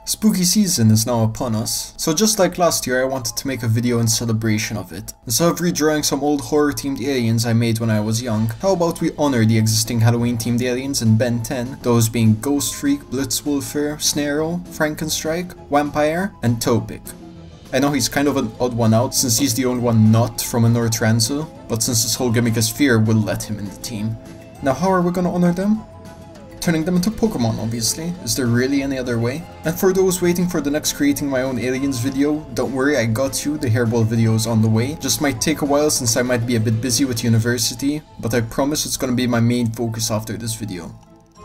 Spooky season is now upon us, so just like last year I wanted to make a video in celebration of it. Instead of redrawing some old horror themed aliens I made when I was young, how about we honor the existing Halloween themed aliens in Ben 10, those being Ghost Freak, Blitzwolfer, Snare-Oh, Frankenstrike, Vampire, and Topic. I know he's kind of an odd one out since he's the only one not from a Nortranzu, but since his whole gimmick is fear, we'll let him in the team. Now how are we gonna honor them? Turning them into Pokémon, obviously. Is there really any other way? And for those waiting for the next creating my own aliens video, don't worry, I got you, the hairball video is on the way. Just might take a while since I might be a bit busy with university, but I promise it's gonna be my main focus after this video.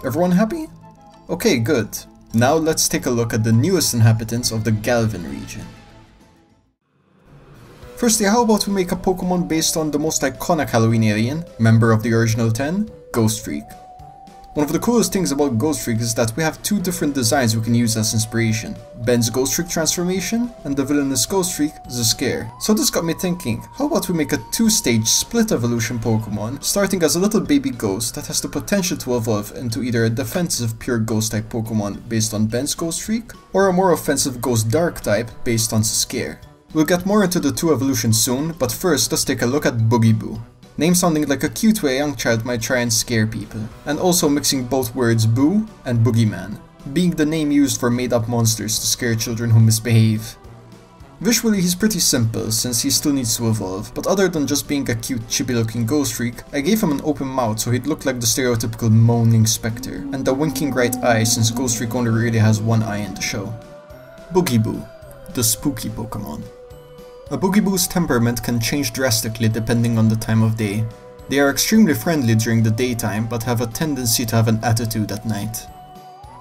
Everyone happy? Okay, good. Now let's take a look at the newest inhabitants of the Galvin region. Firstly, how about we make a Pokémon based on the most iconic Halloween alien, member of the original 10, Ghost Freak. One of the coolest things about Ghost Freak is that we have two different designs we can use as inspiration. Ben's Ghost Freak transformation and the villainous Ghost Freak, Ghoulisheet. So this got me thinking, how about we make a two-stage split evolution Pokémon, starting as a little baby ghost that has the potential to evolve into either a defensive pure ghost type Pokémon based on Ben's Ghost Freak, or a more offensive ghost dark type based on Ghoulisheet. We'll get more into the two evolutions soon, but first let's take a look at Boogiboo. Name sounding like a cute way a young child might try and scare people, and also mixing both words boo and boogeyman, being the name used for made up monsters to scare children who misbehave. Visually he's pretty simple since he still needs to evolve, but other than just being a cute chibi looking ghost freak, I gave him an open mouth so he'd look like the stereotypical moaning spectre, and a winking right eye since Ghost Freak only really has one eye in the show. Boogiboo, the spooky Pokémon. A Boogiboo's temperament can change drastically depending on the time of day. They are extremely friendly during the daytime, but have a tendency to have an attitude at night.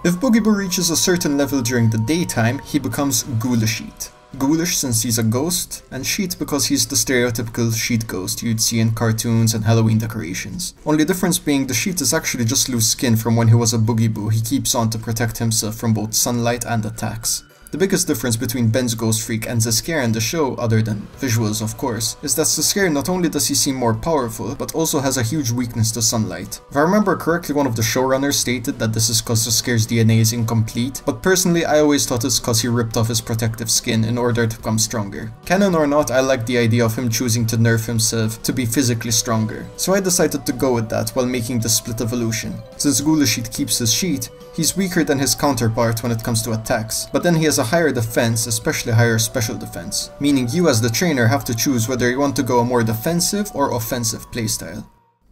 If Boogiboo reaches a certain level during the daytime, he becomes Ghoulisheet. Ghoulish since he's a ghost, and sheet because he's the stereotypical sheet ghost you'd see in cartoons and Halloween decorations. Only difference being the sheet is actually just loose skin from when he was a Boogiboo he keeps on to protect himself from both sunlight and attacks. The biggest difference between Ben's Ghost Freak and Ghoulisheet in the show, other than visuals of course, is that Ghoulisheet not only does he seem more powerful, but also has a huge weakness to sunlight. If I remember correctly, one of the showrunners stated that this is cause Ghoulisheet's DNA is incomplete, but personally I always thought it's cause he ripped off his protective skin in order to become stronger. Canon or not, I like the idea of him choosing to nerf himself to be physically stronger, so I decided to go with that while making the split evolution. Since Ghoulisheet keeps his sheet, he's weaker than his counterpart when it comes to attacks, but then he has a higher defense, especially higher special defense, meaning you as the trainer have to choose whether you want to go a more defensive or offensive playstyle.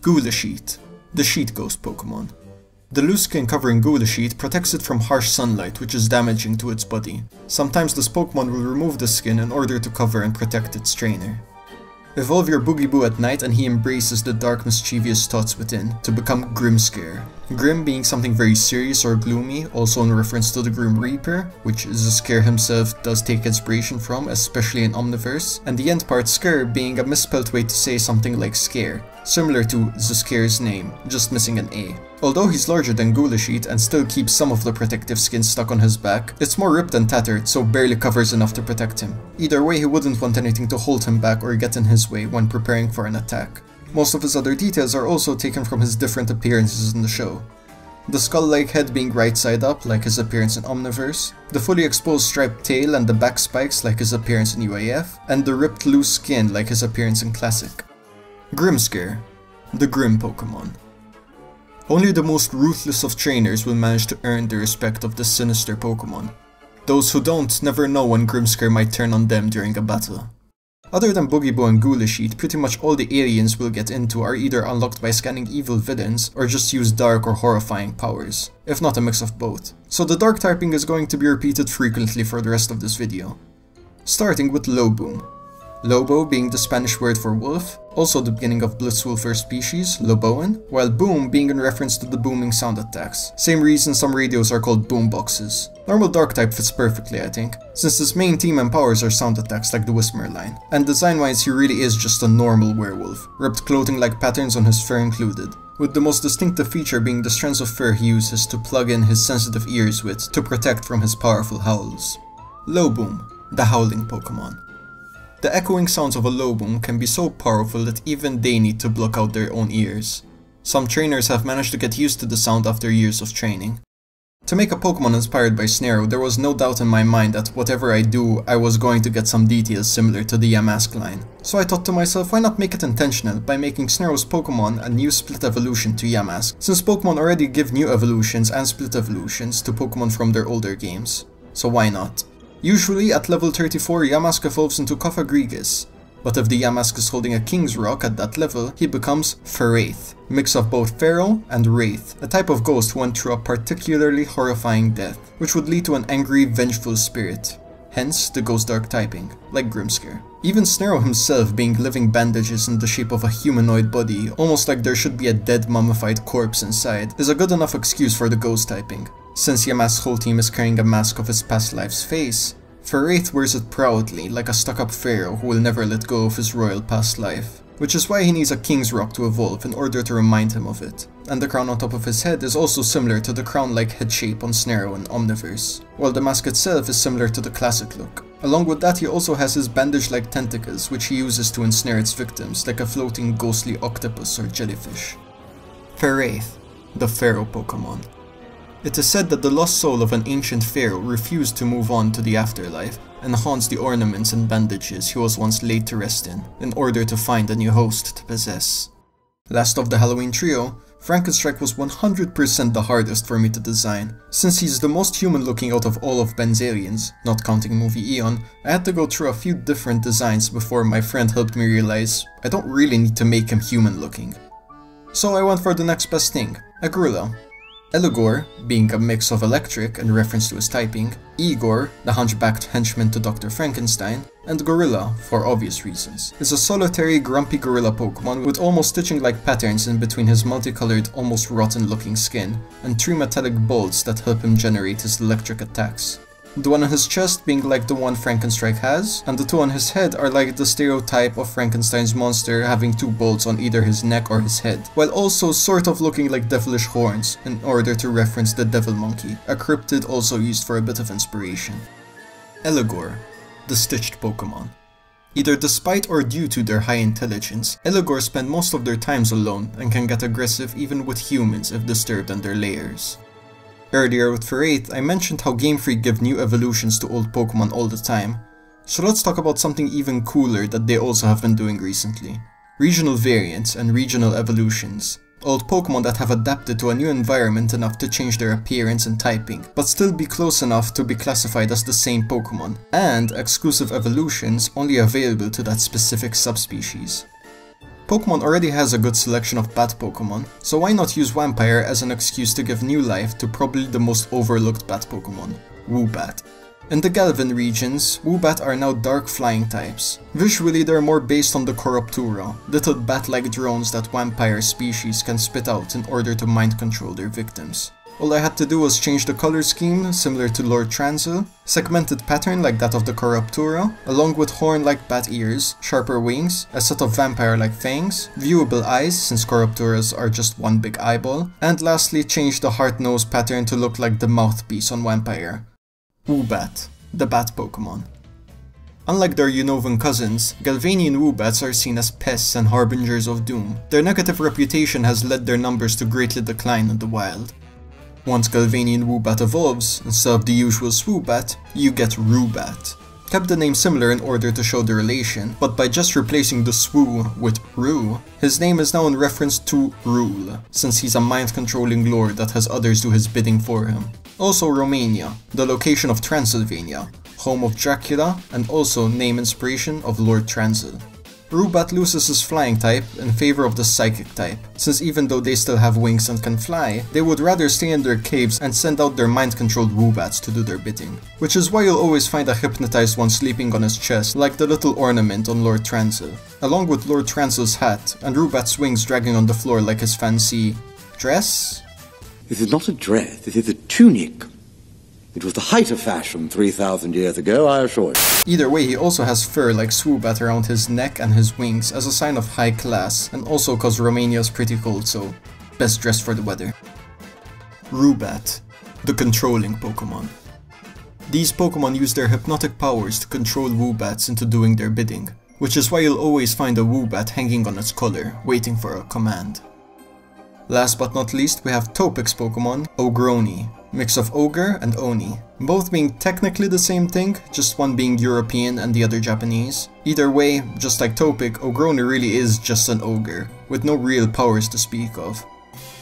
Ghoulisheet, the sheet ghost Pokémon. The loose skin covering Ghoulisheet protects it from harsh sunlight, which is damaging to its body. Sometimes this Pokémon will remove the skin in order to cover and protect its trainer. Evolve your Boogiboo at night and he embraces the dark mischievous thoughts within to become Grimskyr. Grim being something very serious or gloomy, also in reference to the Grim Reaper, which Ghoulisheet himself does take inspiration from, especially in Omniverse, and the end part Skyr being a misspelled way to say something like scare, similar to Ghoulisheet's name, just missing an A. Although he's larger than Ghoulisheet and still keeps some of the protective skin stuck on his back, it's more ripped and tattered, so barely covers enough to protect him. Either way, he wouldn't want anything to hold him back or get in his way when preparing for an attack. Most of his other details are also taken from his different appearances in the show. The skull-like head being right side up, like his appearance in Omniverse, the fully exposed striped tail and the back spikes like his appearance in UAF, and the ripped loose skin like his appearance in Classic. Grimskyr, the Grim Pokémon. Only the most ruthless of trainers will manage to earn the respect of this sinister Pokémon. Those who don't never know when Grimskyr might turn on them during a battle. Other than Boogiboo and Ghoulisheet, pretty much all the aliens we'll get into are either unlocked by scanning evil villains or just use dark or horrifying powers, if not a mix of both. So the dark typing is going to be repeated frequently for the rest of this video. Starting with Loboom. Lobo being the Spanish word for wolf, also the beginning of Blitzwolfer species, Loboan, while boom being in reference to the booming sound attacks. Same reason some radios are called boomboxes. Normal dark type fits perfectly I think, since his main team and powers are sound attacks like the Whisper line. And design wise he really is just a normal werewolf, ripped clothing like patterns on his fur included, with the most distinctive feature being the strands of fur he uses to plug in his sensitive ears with to protect from his powerful howls. Loboom, the howling Pokémon. The echoing sounds of a Loboom can be so powerful that even they need to block out their own ears. Some trainers have managed to get used to the sound after years of training. To make a Pokémon inspired by Snare-Oh, there was no doubt in my mind that whatever I do, I was going to get some details similar to the Yamask line. So I thought to myself, why not make it intentional by making Snare-Oh's Pokémon a new split evolution to Yamask, since Pokémon already give new evolutions and split evolutions to Pokémon from their older games. So why not? Usually at level 34, Yamask evolves into Cofagrigus, but if the Yamask is holding a King's Rock at that level, he becomes Pharaith, mix of both Pharaoh and Wraith, a type of ghost who went through a particularly horrifying death, which would lead to an angry, vengeful spirit, hence the Ghost Dark typing, like Grimskyr. Even Snare-Oh himself being living bandages in the shape of a humanoid body, almost like there should be a dead mummified corpse inside, is a good enough excuse for the ghost typing. Since Yamask's whole team is carrying a mask of his past life's face, Pharaith wears it proudly, like a stuck-up pharaoh who will never let go of his royal past life. Which is why he needs a King's Rock to evolve in order to remind him of it. And the crown on top of his head is also similar to the crown-like head shape on Snare-Oh in Omniverse, while the mask itself is similar to the classic look. Along with that, he also has his bandage-like tentacles, which he uses to ensnare its victims, like a floating ghostly octopus or jellyfish. Pharaith, the Pharaoh Pokémon. It is said that the lost soul of an ancient pharaoh refused to move on to the afterlife and haunts the ornaments and bandages he was once laid to rest in order to find a new host to possess. Last of the Halloween trio, Frankenstrike was 100% the hardest for me to design. Since he's the most human looking out of all of Ben's aliens, not counting movie Eon, I had to go through a few different designs before my friend helped me realize I don't really need to make him human looking. So I went for the next best thing, a gorilla. Eligor, being a mix of electric in reference to his typing, Igor, the hunchbacked henchman to Dr. Frankenstein, and Gorilla, for obvious reasons, is a solitary, grumpy gorilla Pokémon with almost stitching-like patterns in between his multicolored, almost rotten-looking skin, and 3 metallic bolts that help him generate his electric attacks. The one on his chest being like the one Frankenstrike has, and the 2 on his head are like the stereotype of Frankenstein's monster having 2 bolts on either his neck or his head, while also sort of looking like devilish horns in order to reference the devil monkey, a cryptid also used for a bit of inspiration. Eligor, the stitched Pokémon. Either despite or due to their high intelligence, Eligor spend most of their times alone and can get aggressive even with humans if disturbed in their lairs. Earlier with Pharaith, I mentioned how Game Freak give new evolutions to old Pokémon all the time, so let's talk about something even cooler that they also have been doing recently. Regional variants and regional evolutions. Old Pokémon that have adapted to a new environment enough to change their appearance and typing, but still be close enough to be classified as the same Pokémon, and exclusive evolutions only available to that specific subspecies. Pokémon already has a good selection of bat Pokémon, so why not use Vampire as an excuse to give new life to probably the most overlooked bat Pokémon, Woobat. In the Galvin regions, Woobat are now dark flying types. Visually they're more based on the Corruptura, little bat-like drones that vampire species can spit out in order to mind control their victims. All I had to do was change the color scheme, similar to Lord Transil, segmented pattern like that of the Corruptura, along with horn-like bat ears, sharper wings, a set of vampire-like fangs, viewable eyes since Corrupturas are just one big eyeball, and lastly change the heart nose pattern to look like the mouthpiece on Vampire. Woobat, the bat Pokémon. Unlike their Unovan cousins, Galvanian Woobats are seen as pests and harbingers of doom. Their negative reputation has led their numbers to greatly decline in the wild. Once Galvanian Woobat evolves, instead of the usual Swoobat, you get Roobat. Kept the name similar in order to show the relation, but by just replacing the Swoo with Roo, his name is now in reference to Rule, since he's a mind-controlling lord that has others do his bidding for him. Also Romania, the location of Transylvania, home of Dracula, and also name inspiration of Lord Transil. Roobat loses his flying type in favor of the psychic type, since even though they still have wings and can fly, they would rather stay in their caves and send out their mind-controlled Woobats to do their bidding. Which is why you'll always find a hypnotized one sleeping on his chest, like the little ornament on Lord Transil, along with Lord Transil's hat, and Roobat's wings dragging on the floor like his fancy dress? This is not a dress, this is a tunic. It was the height of fashion 3,000 years ago, I assure you. Either way, he also has fur like Swoobat around his neck and his wings as a sign of high class, and also cause Romania is pretty cold, so best dressed for the weather. Roobat, the controlling Pokémon. These Pokémon use their hypnotic powers to control Woobats into doing their bidding, which is why you'll always find a Woobat hanging on its collar, waiting for a command. Last but not least, we have Topix Pokémon, Ogroni, mix of Ogre and Oni, both being technically the same thing, just one being European and the other Japanese. Either way, just like Topic, Ogroni really is just an ogre, with no real powers to speak of.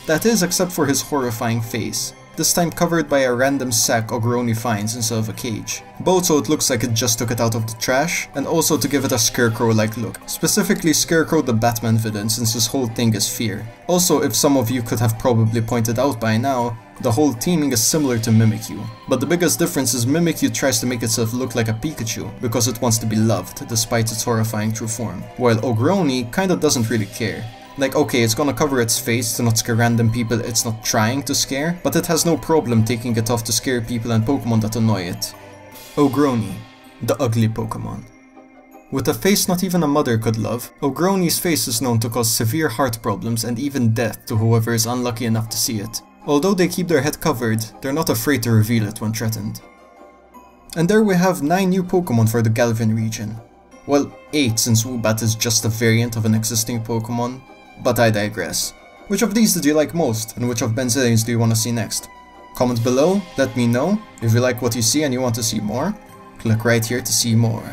That is, except for his horrifying face, this time covered by a random sack Ogroni finds instead of a cage. Both so it looks like it just took it out of the trash, and also to give it a Scarecrow-like look. Specifically Scarecrow the Batman villain, since his whole thing is fear. Also, if some of you could have probably pointed out by now, the whole theming is similar to Mimikyu. But the biggest difference is Mimikyu tries to make itself look like a Pikachu, because it wants to be loved, despite its horrifying true form. While Ogroni kinda doesn't really care. Like, okay, it's gonna cover its face to not scare random people it's not trying to scare, but it has no problem taking it off to scare people and Pokemon that annoy it. Ogroni, the ugly Pokemon. With a face not even a mother could love, Ogroni's face is known to cause severe heart problems and even death to whoever is unlucky enough to see it. Although they keep their head covered, they're not afraid to reveal it when threatened. And there we have 9 new Pokemon for the Galvin region. Well, 8 since Woobat is just a variant of an existing Pokemon. But I digress. Which of these did you like most, and which of Benzillions do you want to see next? Comment below, let me know. If you like what you see and you want to see more, click right here to see more.